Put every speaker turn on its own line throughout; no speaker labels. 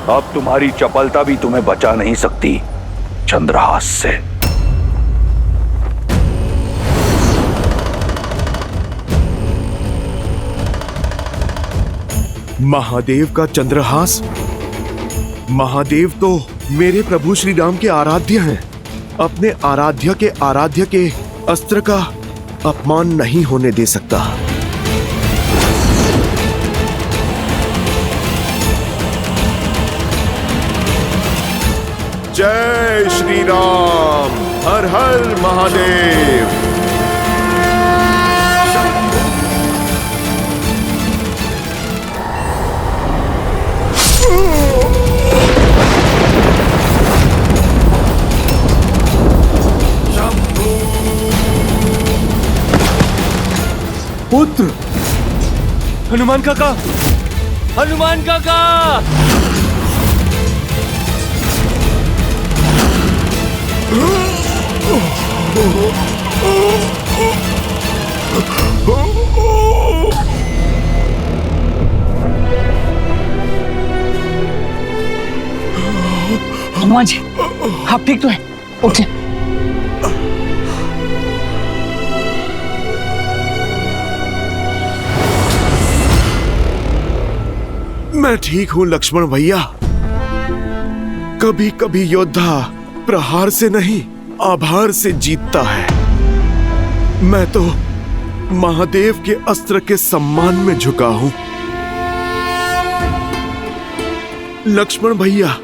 अब तुम्हारी चपलता भी तुम्हें बचा नहीं सकती चंद्रहास से।
महादेव का चंद्रहास? महादेव तो मेरे प्रभु श्री राम के आराध्य हैं। अपने आराध्य के अस्त्र का अपमान नहीं होने दे सकता। जय श्री राम। हर हर महादेव।
पुत्र हनुमान काका, हनुमान काका।
हनुमान जी, आप ठीक तो हैं? उठिए।
मैं ठीक हूं लक्ष्मण भैया। कभी कभी योद्धा प्रहार से नहीं, आभार से जीतता है। मैं तो महादेव के अस्त्र के सम्मान में झुका हूं। लक्ष्मण भैया,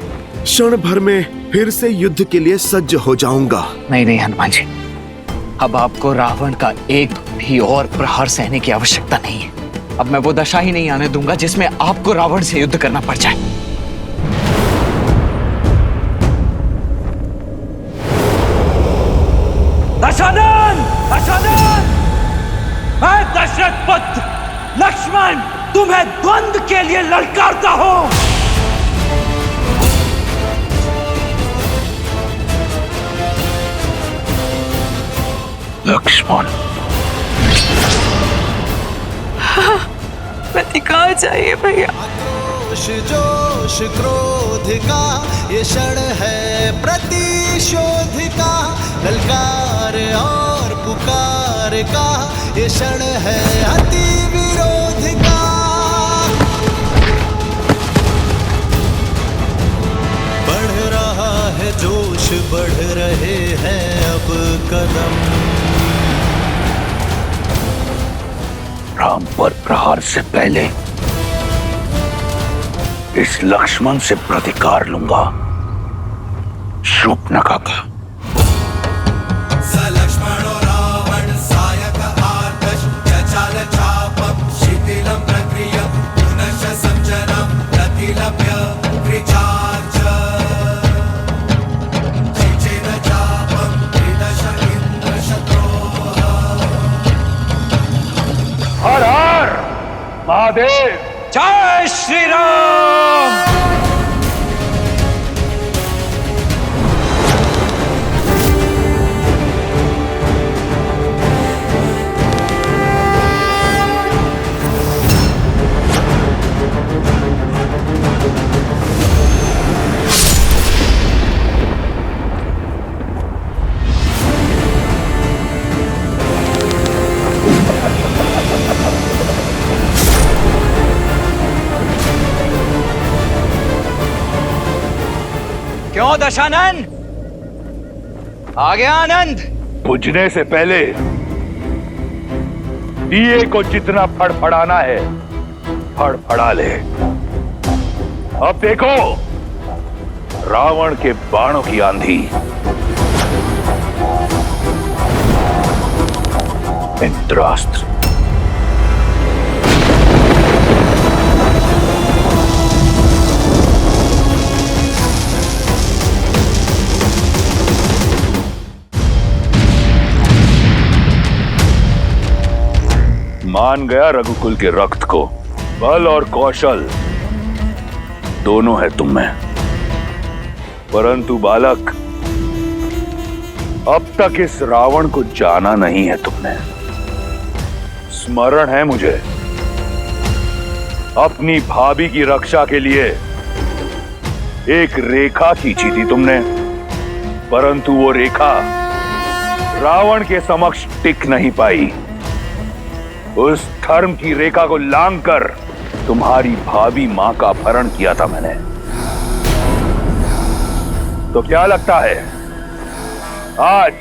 क्षण भर में फिर से युद्ध के लिए सज्ज हो जाऊंगा।
नहीं नहीं हनुमान जी, अब आपको रावण का एक भी और प्रहार सहने की आवश्यकता नहीं है। अब मैं वो दशा ही नहीं आने दूंगा जिसमें आपको रावण से युद्ध करना पड़ जाए।
दशानन! दशानन! मैं दशरथ पुत्र लक्ष्मण तुम्हें द्वंद्व के लिए ललकारता हूं।
लक्ष्मण,
पति कहाँ चाहिए भैया?
जोश जोश क्रोध का ये क्षण है प्रतिशोध का, ललकार और पुकार का ये क्षण है अति विरोध का। बढ़ रहा है जोश, बढ़ रहे हैं अब कदम।
राम पर प्रहार से पहले इस लक्ष्मण से प्रतिकार लूंगा। शूर्पणखा का।
लक्ष्मणो रावण सायक आर्तश चचाल चापम शिथिलं प्रक्रिया पुनश्च संजनं प्रतिलभ्य कृचार्च चिचेन चापम त्रिदश इंद्र शत्रोः।
हर हर महादेव।
जय श्री राम।
क्यों दशानन, आ गया आनंद?
पूजने से पहले दिए को जितना फड़फड़ाना है फड़फड़ा ले। अब देखो रावण के बाणों की आंधी। इंद्रास्त्र। मान गया रघुकुल के रक्त को। बल और कौशल दोनों है तुम में, परंतु बालक अब तक इस रावण को जाना नहीं है तुमने। स्मरण है मुझे, अपनी भाभी की रक्षा के लिए एक रेखा खींची थी तुमने, परंतु वो रेखा रावण के समक्ष टिक नहीं पाई। उस धर्म की रेखा को लांघकर तुम्हारी भावी मां का अपहरण किया था मैंने। तो क्या लगता है आज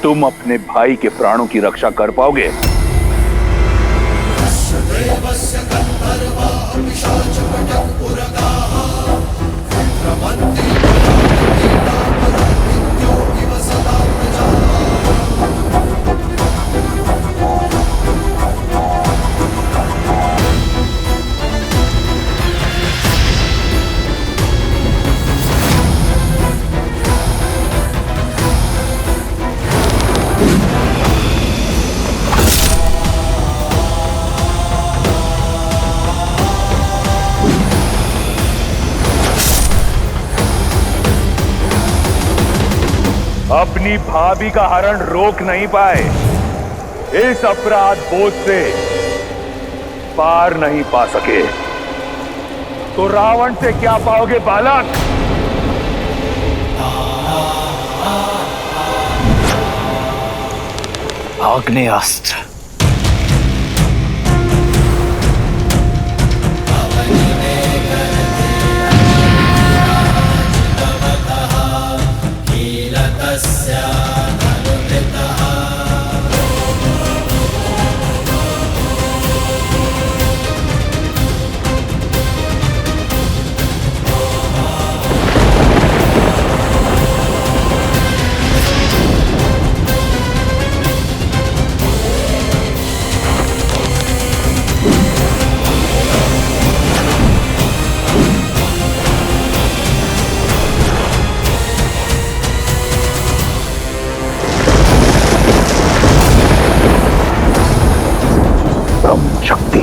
तुम अपने भाई के प्राणों की रक्षा कर पाओगे? अपनी भाभी का हरण रोक नहीं पाए, इस अपराध बोझ से पार नहीं पा सके, तो रावण से क्या पाओगे बालक?
आग्नेयास्त्र।
शक्ति।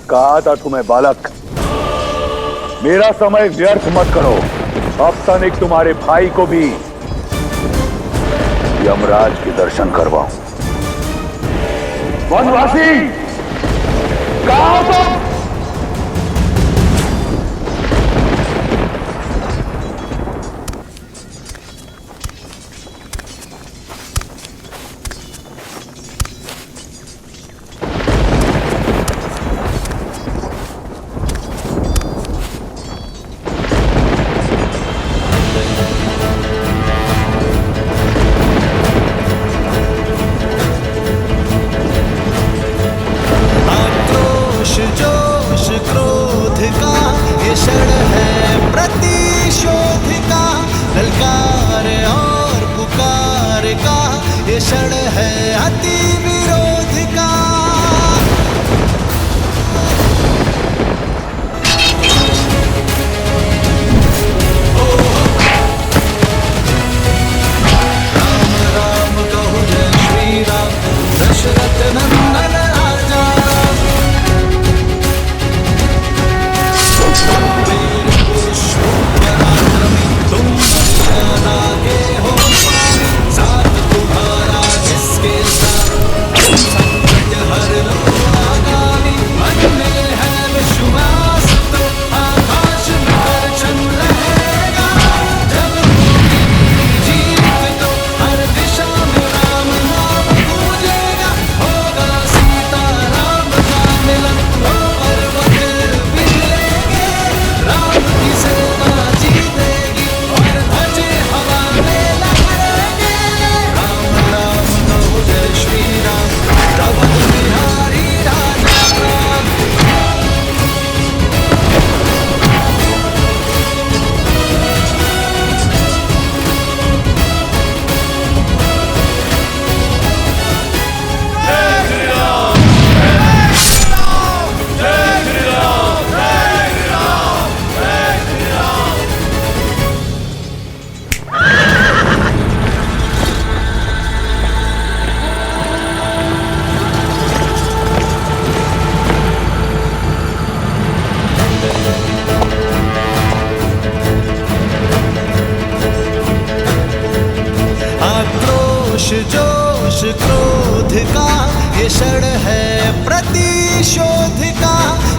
कहा था तुम्हें बालक, मेरा समय व्यर्थ मत करो। अब तनिक तुम्हारे भाई को भी यमराज के दर्शन करवाऊं। वनवासी कहां हो तुम?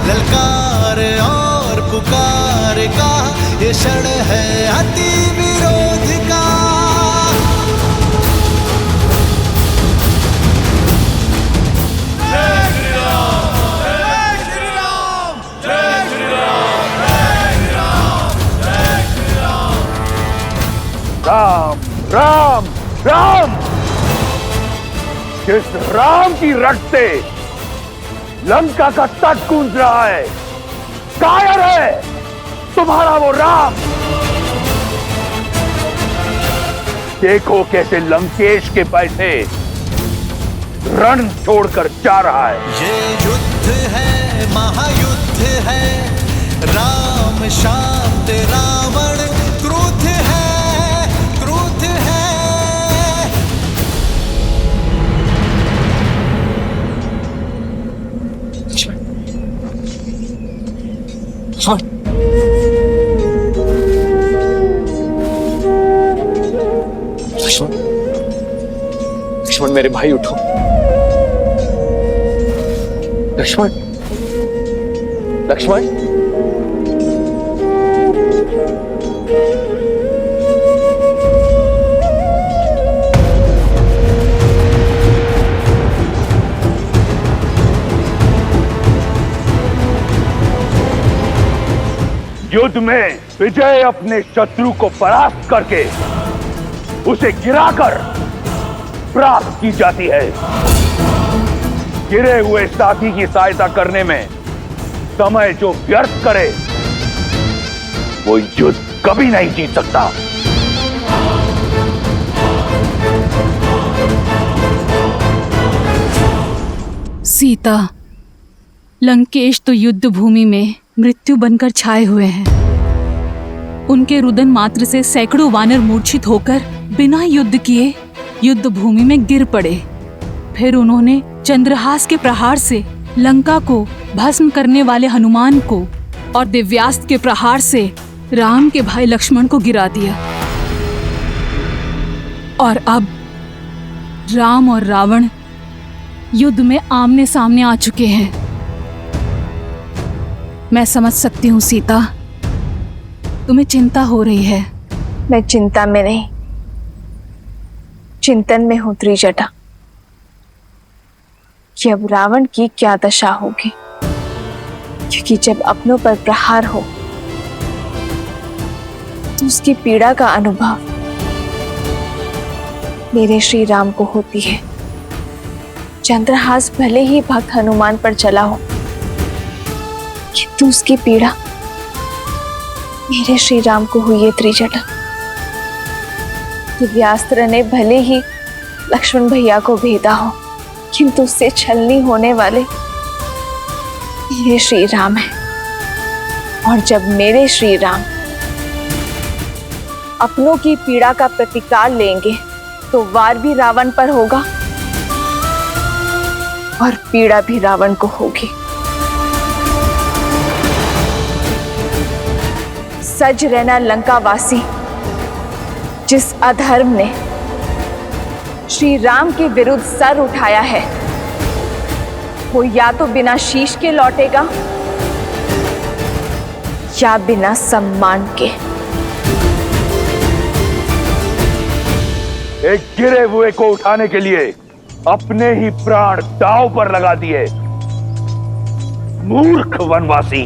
ललकार और पुकार का ये क्षण है अति विरोध का।
राम राम राम, जिस राम की रट से लंका का तट गूंज रहा है, कायर है तुम्हारा वो राम। देखो कैसे लंकेश के पैसे रण छोड़कर जा रहा है।
ये युद्ध है, महायुद्ध है, राम शांत रावण क्रोध है, क्रोध है।
लक्ष्मण, लक्ष्मण मेरे भाई उठो। लक्ष्मण, लक्ष्मण,
युद्ध में विजय अपने शत्रु को परास्त करके उसे गिराकर प्राप्त की जाती है। गिरे हुए साथी की सहायता करने में समय जो व्यर्थ करे वो युद्ध कभी नहीं जीत सकता।
सीता, लंकेश तो युद्ध भूमि में मृत्यु बनकर छाए हुए हैं। उनके रुदन मात्र से सैकड़ों वानर मूर्छित होकर बिना युद्ध किए युद्ध भूमि में गिर पड़े। फिर उन्होंने चंद्रहास के प्रहार से लंका को भस्म करने वाले हनुमान को और दिव्यास्त्र के प्रहार से राम के भाई लक्ष्मण को गिरा दिया। और अब राम और रावण युद्ध में आमने सामने आ चुके हैं। मैं समझ सकती हूँ सीता, तुम्हें चिंता हो रही है।
मैं चिंता में नहीं, चिंतन में हूं त्रिजटा कि अब रावण की क्या दशा होगी। क्योंकि जब अपनों पर प्रहार हो तो उसकी पीड़ा का अनुभव मेरे श्री राम को होती है। चंद्रहास भले ही भक्त हनुमान पर चला हो, किंतु उसकी पीड़ा मेरे श्री राम को हुई है त्रिजटा। दिव्यास्त्र ने भले ही लक्ष्मण भैया को भेदा हो, किंतु उससे छलनी होने वाले मेरे श्री राम है। और जब मेरे श्री राम अपनों की पीड़ा का प्रतिकार लेंगे तो वार भी रावण पर होगा और पीड़ा भी रावण को होगी। सज रहना लंकावासी, जिस अधर्म ने श्री राम के विरुद्ध सर उठाया है, वो या तो बिना शीश के लौटेगा या बिना सम्मान के।
एक गिरे हुए को उठाने के लिए अपने ही प्राण दांव पर लगा दिए। मूर्ख वनवासी,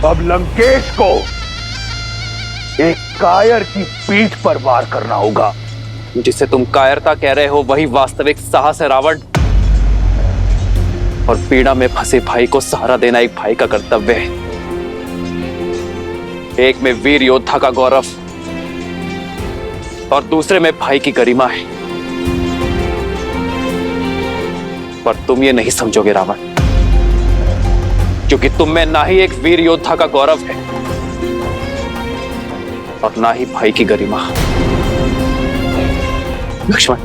अब लंकेश को एक कायर की पीठ पर वार करना होगा।
जिसे तुम कायरता कह रहे हो वही वास्तविक साहस है रावण। और पीड़ा में फंसे भाई को सहारा देना एक भाई का कर्तव्य है। एक में वीर योद्धा का गौरव और दूसरे में भाई की गरिमा है। पर तुम ये नहीं समझोगे रावण, क्योंकि तुम में ना ही एक वीर योद्धा का गौरव है और ना ही भाई की गरिमा। लक्ष्मण,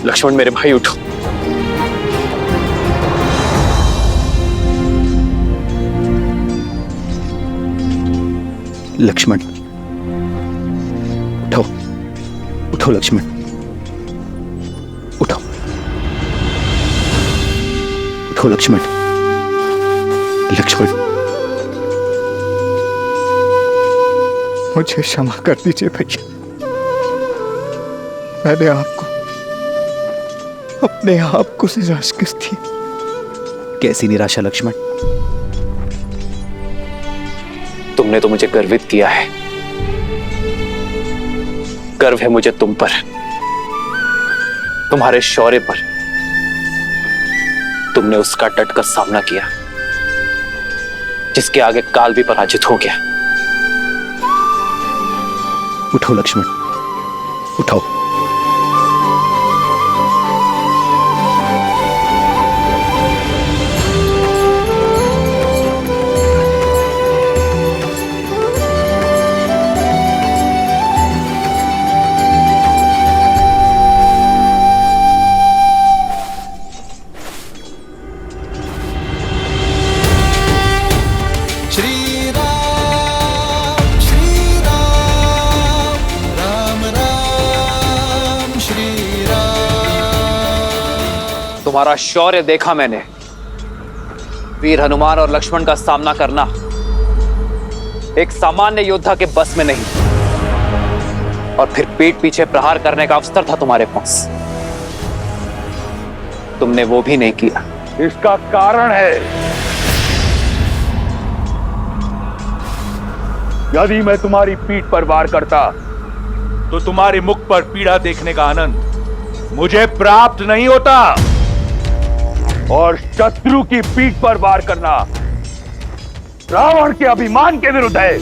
लक्ष्मण मेरे भाई उठो।
लक्ष्मण उठो, उठो लक्ष्मण, उठो, उठो लक्ष्मण, लक्ष्मण, मुझे क्षमा कर दीजिए भैया। मैंने आपको, अपने आप को निराश किस थी। कैसी निराशा लक्ष्मण?
तुमने तो मुझे गर्वित किया है। गर्व है मुझे तुम पर, तुम्हारे शौर्य पर। तुमने उसका डटकर सामना किया जिसके आगे काल भी पराजित हो गया।
उठो लक्ष्मण, उठाओ।
तुम्हारा शौर्य देखा मैंने। वीर हनुमान और लक्ष्मण का सामना करना एक सामान्य योद्धा के बस में नहीं, और फिर पीठ पीछे प्रहार करने का अवसर था तुम्हारे पास। तुमने वो भी नहीं किया।
इसका कारण है, यदि मैं तुम्हारी पीठ पर वार करता तो तुम्हारे मुख पर पीड़ा देखने का आनंद मुझे प्राप्त नहीं होता, और शत्रु की पीठ पर वार करना रावण के अभिमान के विरुद्ध है।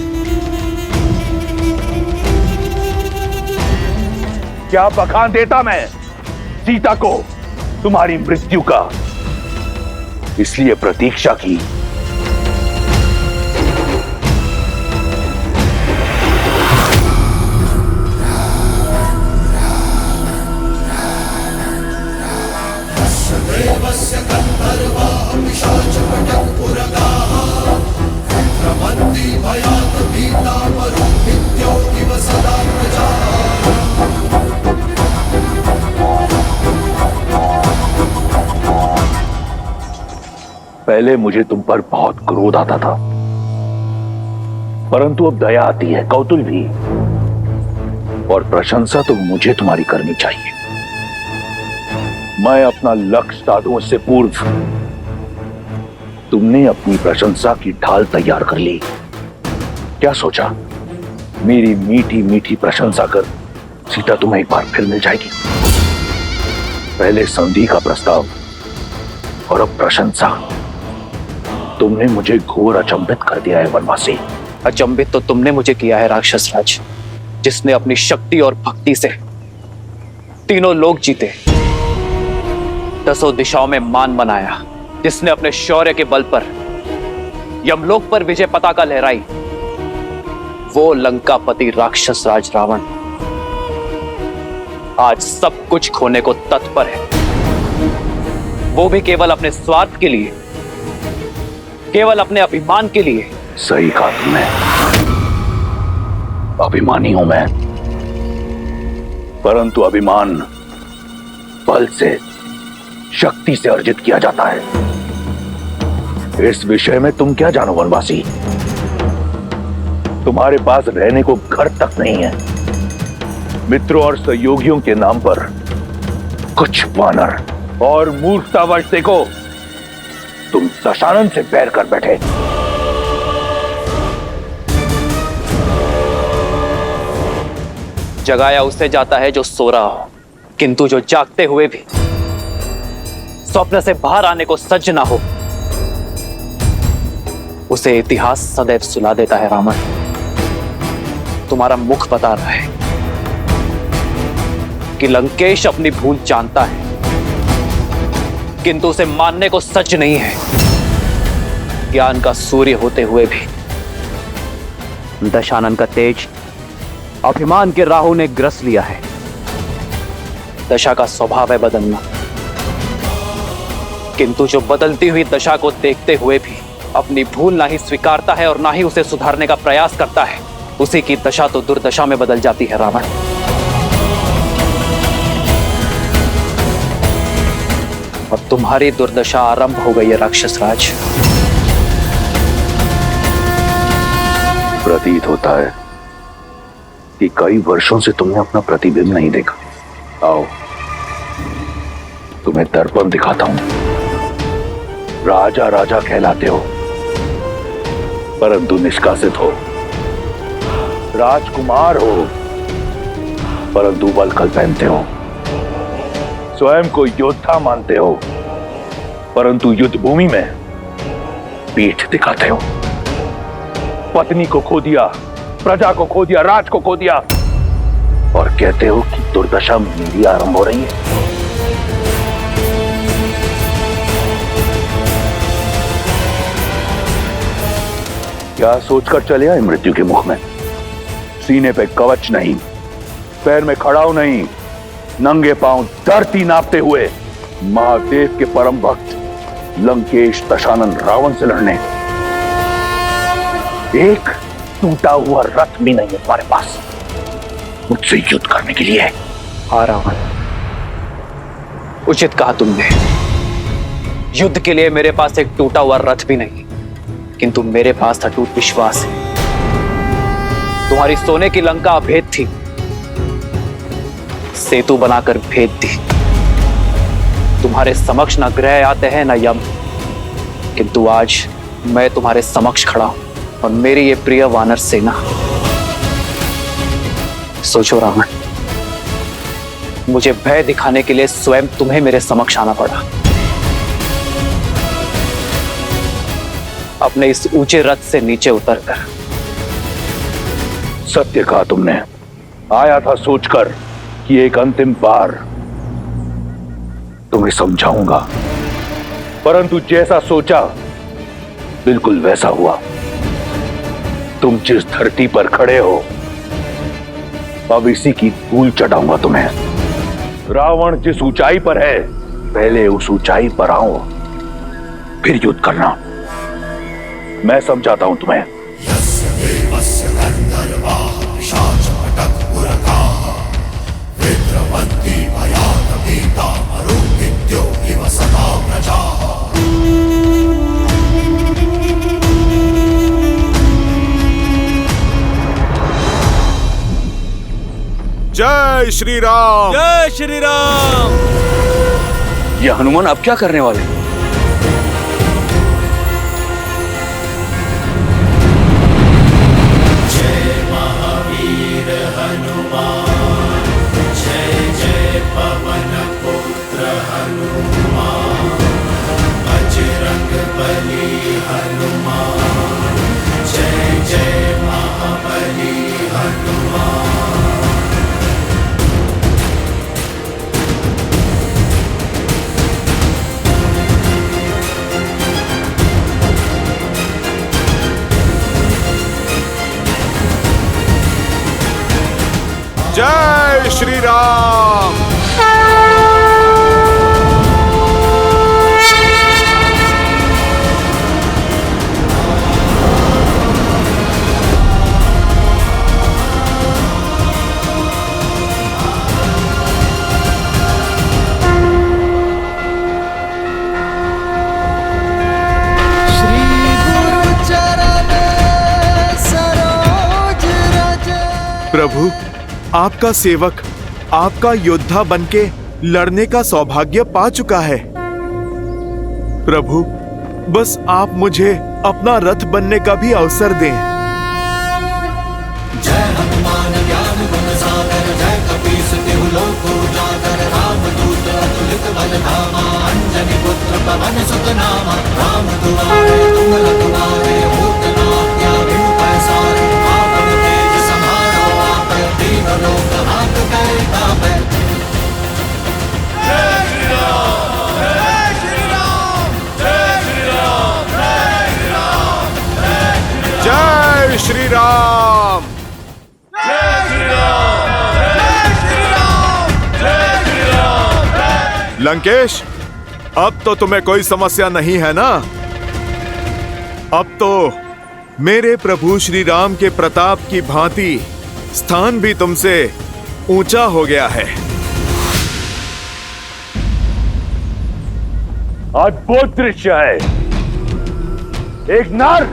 क्या बखान देता मैं सीता को तुम्हारी मृत्यु का, इसलिए प्रतीक्षा की। पहले मुझे तुम पर बहुत क्रोध आता था, परंतु अब दया आती है, कौतूहल भी, और प्रशंसा तो मुझे तुम्हारी करनी चाहिए। मैं अपना लक्ष्य साधूं से पूर्व तुमने अपनी प्रशंसा की ढाल तैयार कर ली। क्या सोचा मेरी मीठी मीठी प्रशंसा कर सीता तुम्हें एक बार फिर मिल जाएगी? पहले संधि का प्रस्ताव और अब प्रशंसा। तुमने मुझे घोर अचंभित कर दिया है वनवासी।
अचंभित तो तुमने मुझे किया है राक्षस राज, जिसने अपनी शक्ति और भक्ति से तीनों लोक जीते, 10 दिशाओं में मान बनाया, जिसने अपने शौर्य के बल पर यमलोक पर विजय पताका लहराई। वो लंकापति राक्षस राज रावण आज सब कुछ खोने को तत्पर है, वो भी केवल अपने स्वार्थ के लिए, केवल अपने अभिमान के लिए।
सही कहा तुमने, अभिमानी हूं मैं, परंतु अभिमान बल से, शक्ति से अर्जित किया जाता है। इस विषय में तुम क्या जानो वनवासी? तुम्हारे पास रहने को घर तक नहीं है। मित्रों और सहयोगियों के नाम पर कुछ वानर और मूर्खतावश देखो तुम दशानन से बैर कर बैठे।
जगाया उससे जाता है जो सो रहा हो, किंतु जो जागते हुए भी स्वप्न से बाहर आने को सज्ज ना हो, उसे इतिहास सदैव सुला देता है। रावण, तुम्हारा मुख बता रहा है कि लंकेश अपनी भूल जानता है, किंतु उसे मानने को सच नहीं है। ज्ञान का सूर्य होते हुए भी दशानन का तेज अभिमान के राहु ने ग्रस लिया है। दशा का स्वभाव है बदलना, किंतु जो बदलती हुई दशा को देखते हुए भी अपनी भूल ना ही स्वीकारता है और ना ही उसे सुधारने का प्रयास करता है, उसी की दशा तो दुर्दशा में बदल जाती है। रावण, और तुम्हारी दुर्दशा आरंभ हो गई है राक्षस राज।
प्रतीत होता है कि कई वर्षों से तुमने अपना प्रतिबिंब नहीं देखा। आओ, तुम्हें दर्पण दिखाता हूं। राजा राजा कहलाते हो, परंतु निष्कासित हो। राजकुमार हो, परंतु वल्कल पहनते हो। स्वयं को योद्धा मानते हो, परंतु युद्ध भूमि में पीठ दिखाते हो। पत्नी को खो दिया, प्रजा को खो दिया, राज को खो दिया, और कहते हो कि दुर्दशा मेरी आरंभ हो रही है। क्या सोचकर चले आए मृत्यु के मुख में? सीने पे कवच नहीं, पैर में खड़ाऊ नहीं, नंगे पांव धरती नापते हुए महादेव के परम भक्त लंकेश दशानन रावण से लड़ने। एक टूटा हुआ रथ भी नहीं है तुम्हारे पास मुझसे युद्ध करने के लिए।
हाँ रावण, उचित कहा तुमने। युद्ध के लिए मेरे पास एक टूटा हुआ रथ भी नहीं, किंतु मेरे पास अटूट विश्वास है। तुम्हारी सोने की लंका अभेद थी, सेतु बनाकर भेद दी। तुम्हारे समक्ष न ग्रह आते हैं न यम, किंतु आज मैं तुम्हारे समक्ष खड़ा हूं और मेरी ये प्रिय वानर सेना। सोचो रावण, मुझे भय दिखाने के लिए स्वयं तुम्हें मेरे समक्ष आना पड़ा। अपने इस ऊंचे रथ से नीचे उतरकर।
सत्य कहा तुमने। आया था सोचकर कि एक अंतिम बार तुम्हें समझाऊंगा, परंतु जैसा सोचा बिल्कुल वैसा हुआ। तुम जिस धरती पर खड़े हो, अब इसी की धूल चढ़ाऊंगा तुम्हें। रावण जिस ऊंचाई पर है, पहले उस ऊंचाई पर आओ, फिर युद्ध करना। मैं समझाता हूं तुम्हें।
जय श्री राम।
जय श्री राम।
ये हनुमान अब क्या करने वाले?
जय महावीर हनुमान, जय जय पवन पुत्र हनुमान, बजरंग बली हनुमान, जय जय महाबली हनुमान।
जय श्री राम। प्रभु, आपका सेवक आपका योद्धा बनके लड़ने का सौभाग्य पा चुका है। प्रभु, बस आप मुझे अपना रथ बनने का भी अवसर दें।
जय हनुमान ज्ञान गुण सागर, जय कपीस तिहु लोक उजागर, रामदूत अतुलित बल धामा, अंजनी पुत्र पवन सुत नामा, राम दुआरे तुम रखवारे, होत न आज्ञा बिनु पैसारे, आपन तेज समारो आपै, तीनों लोक हाथ करै तापै। जय श्री राम, जय श्री राम, जय श्री राम, जय श्री राम,
जय श्री राम। लंकेश, अब तो तुम्हें कोई समस्या नहीं है ना? अब तो मेरे प्रभु श्री राम के प्रताप की भांति स्थान भी तुमसे ऊंचा हो गया है।
अद्भुत दृश्य है। एक नर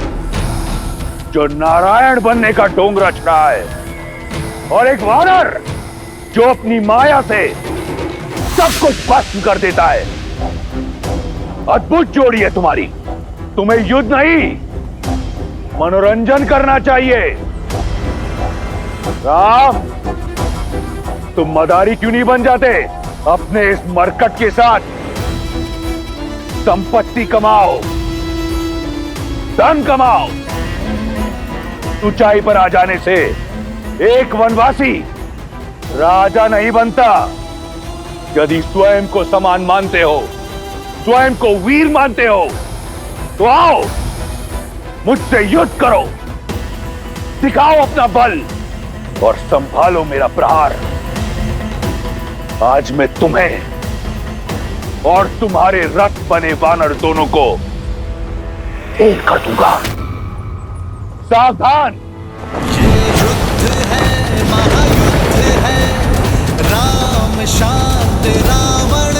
जो नारायण बनने का ढोंग रच रहा है और एक वानर जो अपनी माया से सब कुछ भस्म कर देता है। अद्भुत जोड़ी है तुम्हारी। तुम्हें युद्ध नहीं, मनोरंजन करना चाहिए। राम, तुम मदारी क्यों नहीं बन जाते? अपने इस मरकट के साथ संपत्ति कमाओ, धन कमाओ। ऊंचाई पर आ जाने से एक वनवासी राजा नहीं बनता। यदि स्वयं को समान मानते हो, स्वयं को वीर मानते हो, तो आओ मुझसे युद्ध करो, दिखाओ अपना बल और संभालो मेरा प्रहार। आज मैं तुम्हें और तुम्हारे रथ बने वानर दोनों को एक कर दूंगा। सावधान।
ये युद्ध है, महायुद्ध है, राम शांत रावण